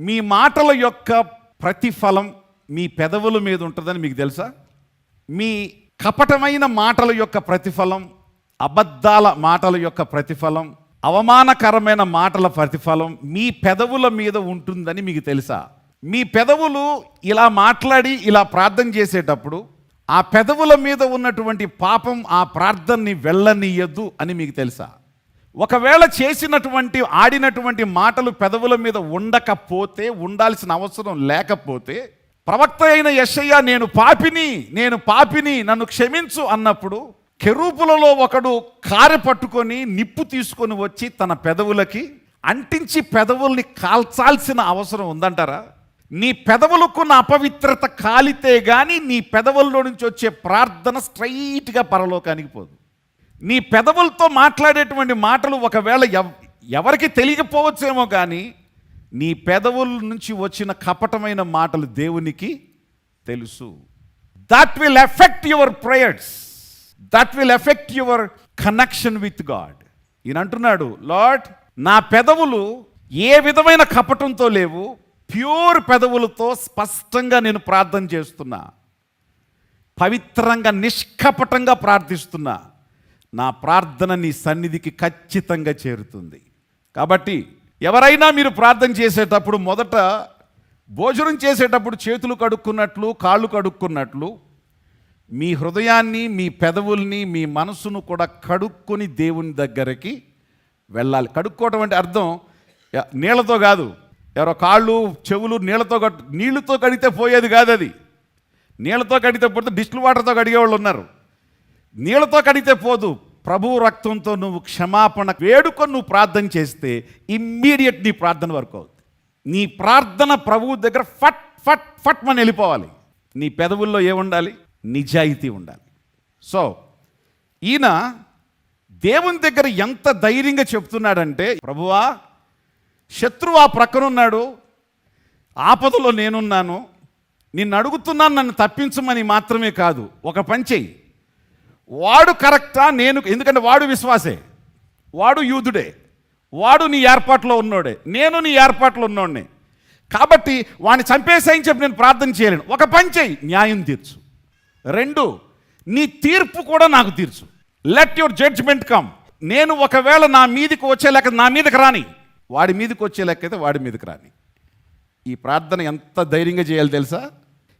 మీ మాటల యొక్క ప్రతిఫలం మీ పెదవుల మీద ఉంటుందని మీకు తెలుసా? మీ కపటమైన మాటల యొక్క ప్రతిఫలం, అబద్ధాల మాటల యొక్క ప్రతిఫలం, అవమానకరమైన మాటల ప్రతిఫలం మీ పెదవుల మీద ఉంటుందని మీకు తెలుసా? మీ పెదవులు ఇలా మాట్లాడి ఇలా ప్రార్థన చేసేటప్పుడు ఆ పెదవుల మీద ఉన్నటువంటి పాపం ఆ ప్రార్థనని వెళ్ళనీయద్దు అని మీకు తెలుసా? ఒకవేళ ఆడినటువంటి మాటలు పెదవుల మీద ఉండకపోతే, ఉండాల్సిన అవసరం లేకపోతే, ప్రవక్త అయిన యెషయా నేను పాపిని నన్ను క్షమించు అన్నప్పుడు కెరూబులలో ఒకడు కారె పట్టుకొని నిప్పు తీసుకొని వచ్చి తన పెదవులకి అంటించి పెదవుల్ని కాల్చాల్సిన అవసరం ఉందంటారా? నీ పెదవులకున్న అపవిత్రత కాలితే గాని నీ పెదవుల్లో నుంచి వచ్చే ప్రార్థన స్ట్రైట్గా పరలోకానికి పోదు. నీ పెదవులతో మాట్లాడేటువంటి మాటలు ఒకవేళ ఎవరికి తెలియకపోవచ్చేమో కానీ నీ పెదవుల నుంచి వచ్చిన కపటమైన మాటలు దేవునికి తెలుసు. That will effect your prayers, that will effect your connection with God. ఈయన అంటున్నాడు, లార్డ్ నా పెదవులు ఏ విధమైన కపటంతో లేవు, ప్యూర్ పెదవులతో స్పష్టంగా నేను ప్రార్థన చేస్తున్నా, పవిత్రంగా నిష్కపటంగా ప్రార్థిస్తున్నా, నా ప్రార్థన నీ సన్నిధికి ఖచ్చితంగా చేరుతుంది. కాబట్టి ఎవరైనా మీరు ప్రార్థన చేసేటప్పుడు మొదట భోజనం చేసేటప్పుడు చేతులు కడుక్కున్నట్లు, కాళ్ళు కడుక్కున్నట్లు మీ హృదయాన్ని, మీ పెదవుల్ని, మీ మనసును కూడా కడుక్కొని దేవుని దగ్గరికి వెళ్ళాలి. కడుక్కోవటం అంటే అర్థం నీళ్లతో కాదు. ఎవరో కాళ్ళు చెవులు నీళ్ళతో కడిగితే పోయేది కాదు. అది నీళ్ళతో కడిగితే పోతే డిస్టిల్ వాటర్తో కడిగేవాళ్ళు ఉన్నారు. నీళ్ళతో కడిగితే పోదు. ప్రభు రక్తంతో నువ్వు క్షమాపణ వేడుకొని నువ్వు ప్రార్థన చేస్తే ఇమ్మీడియట్ నీ ప్రార్థన వర్క్ అవుతుంది. నీ ప్రార్థన ప్రభువు దగ్గర ఫట్ ఫట్ ఫట్ అని వెళ్ళిపోవాలి. నీ పెదవుల్లో ఏముండాలి? నిజాయితీ ఉండాలి. సో ఈయన దేవుని దగ్గర ఎంత ధైర్యంగా చెప్తున్నాడంటే, ప్రభువా శత్రువు ఆ ప్రక్కనున్నాడు, ఆపదలో నేనున్నాను, నిన్ను అడుగుతున్నాను నన్ను తప్పించమని మాత్రమే కాదు, ఒక పని చెయ్యి, వాడు కరెక్టా ఎందుకంటే వాడు విశ్వాసే, వాడు యూదుడే, వాడు నీ ఏర్పాట్లో ఉన్నోడే, నేను నీ ఏర్పాట్లో ఉన్నోడిని, కాబట్టి వాడిని చంపేసాయని చెప్పి నేను ప్రార్థన చేయలేను. ఒక పని చెయ్యి, న్యాయం తీర్చు. 2, నీ తీర్పు కూడా నాకు తీర్చు. Let your judgement come. నేను ఒకవేళ నా మీదకి వచ్చే లెక్క నా మీదకి రాని, వాడి మీదకి వచ్చే లెక్క అయితే వాడి మీదకి రాని. ఈ ప్రార్థన ఎంత ధైర్యంగా చేయాలి తెలుసా?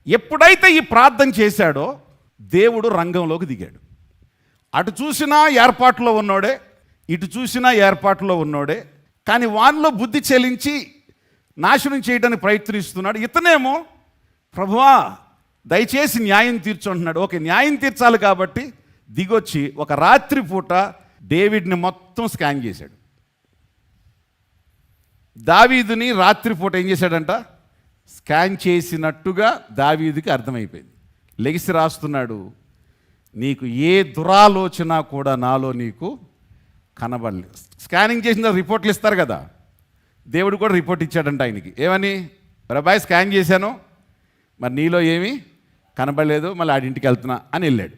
ఎప్పుడైతే ఈ ప్రార్థన చేశాడో దేవుడు రంగంలోకి దిగాడు. అటు చూసినా ఏర్పాటులో ఉన్నోడే, ఇటు చూసినా ఏర్పాటులో ఉన్నోడే, కానీ వానిలో బుద్ధి చెలించి నాశనం చేయడానికి ప్రయత్నిస్తున్నాడు. ఇతనేమో ప్రభువా దయచేసి న్యాయం తీర్చు అంటున్నాడు. ఓకే, న్యాయం తీర్చాలి కాబట్టి దిగొచ్చి ఒక రాత్రి పూట డేవిడ్ని మొత్తం స్కాన్ చేశాడు. దావీదుని రాత్రిపూట ఏం చేశాడంట? స్కాన్ చేసినట్టుగా దావీదుకి అర్థమైపోయింది. లెగిసి రాస్తున్నాడు, నీకు ఏ దురాలోచన కూడా నాలో నీకు కనబడలేదు. స్కానింగ్ చేసిన రిపోర్ట్లు ఇస్తారు కదా, దేవుడు కూడా రిపోర్ట్ ఇచ్చాడంట ఆయనకి. ఏమని? ప్రభాయ్ స్కాన్ చేశాను, మరి నీలో ఏమీ కనబడలేదు, మళ్ళీ ఆడింటికి వెళ్తున్నా అని వెళ్ళాడు.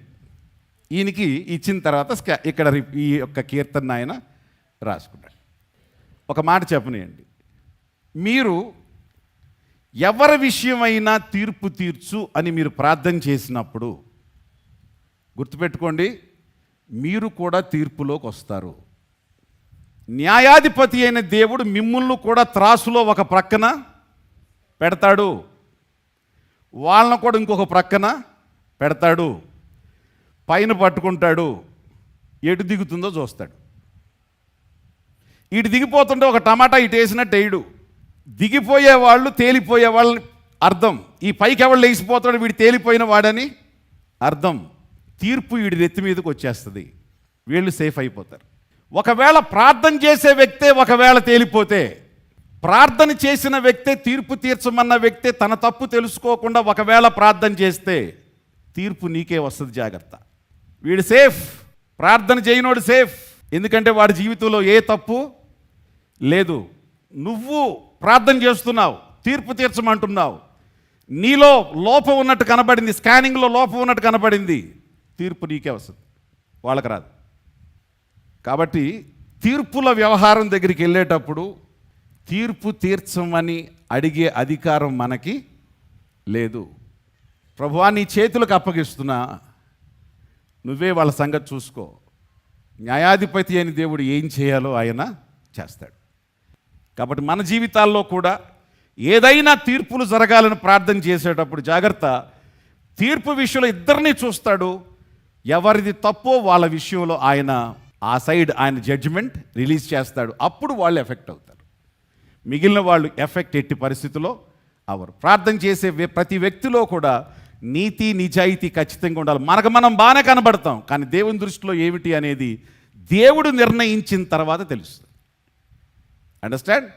ఈయనకి ఇచ్చిన తర్వాత ఇక్కడ ఈ యొక్క కీర్తన ఆయన రాసుకున్నాడు. ఒక మాట చెప్పనియండి, మీరు ఎవరి విషయమైనా తీర్పు తీర్చు అని మీరు ప్రార్థన చేసినప్పుడు గుర్తుపెట్టుకోండి, మీరు కూడా తీర్పులోకి వస్తారు. న్యాయాధిపతి అయిన దేవుడు మిమ్మల్ని కూడా త్రాసులో ఒక ప్రక్కన పెడతాడు, వాళ్ళను కూడా ఇంకొక ప్రక్కన పెడతాడు, పైన పట్టుకుంటాడు, ఎటు దిగుతుందో చూస్తాడు. ఇటు దిగిపోతుంటే ఒక టమాటా ఇటు వేసినట్టు వేయడు. దిగిపోయే వాళ్ళు తేలిపోయే వాళ్ళని అర్థం. ఈ పైకి ఎవరు లేచిపోతాడు వీడు తేలిపోయిన వాడని అర్థం. తీర్పు వీడి నెత్తి మీదకి వచ్చేస్తుంది, వీళ్ళు సేఫ్ అయిపోతారు. ఒకవేళ ప్రార్థన చేసే వ్యక్తే ఒకవేళ తేలిపోతే, ప్రార్థన చేసిన వ్యక్తే తీర్పు తీర్చమన్న వ్యక్తే తన తప్పు తెలుసుకోకుండా ఒకవేళ ప్రార్థన చేస్తే తీర్పు నీకే వస్తుంది, జాగ్రత్త. వీడు సేఫ్, ప్రార్థన చేయనోడు సేఫ్, ఎందుకంటే వాడి జీవితంలో ఏ తప్పు లేదు. నువ్వు ప్రార్థన చేస్తున్నావు, తీర్పు తీర్చమంటున్నావు, నీలో లోపం ఉన్నట్టు కనబడింది, స్కానింగ్లో లోపం ఉన్నట్టు కనబడింది, తీర్పు నీకే వస్తుంది, వాళ్ళకి రాదు. కాబట్టి తీర్పుల వ్యవహారం దగ్గరికి వెళ్ళేటప్పుడు తీర్పు తీర్చమని అడిగే అధికారం మనకి లేదు. ప్రభువా నీ చేతులకు అప్పగిస్తున్నా, నువ్వే వాళ్ళ సంగతి చూసుకో. న్యాయాధిపతి అయిన దేవుడు ఏం చేయాలో ఆయన చేస్తాడు. కాబట్టి మన జీవితాల్లో కూడా ఏదైనా తీర్పులు జరగాలని ప్రార్థన చేసేటప్పుడు జాగ్రత్త. తీర్పు విషయంలో ఇద్దరిని చూస్తాడు. ఎవరిది తప్పో వాళ్ళ విషయంలో ఆయన ఆ సైడ్ ఆయన జడ్జిమెంట్ రిలీజ్ చేస్తాడు. అప్పుడు వాళ్ళు ఎఫెక్ట్ అవుతారు. మిగిలిన వాళ్ళు ఎఫెక్ట్ ఎట్టి పరిస్థితుల్లో అవరు. ప్రార్థన చేసే ప్రతి వ్యక్తిలో కూడా నీతి నిజాయితీ ఖచ్చితంగా ఉండాలి. మనకు మనం బాగానే కనబడతాం, కానీ దేవుని దృష్టిలో ఏమిటి అనేది దేవుడు నిర్ణయించిన తర్వాత తెలుస్తుంది. అండర్స్టాండ్?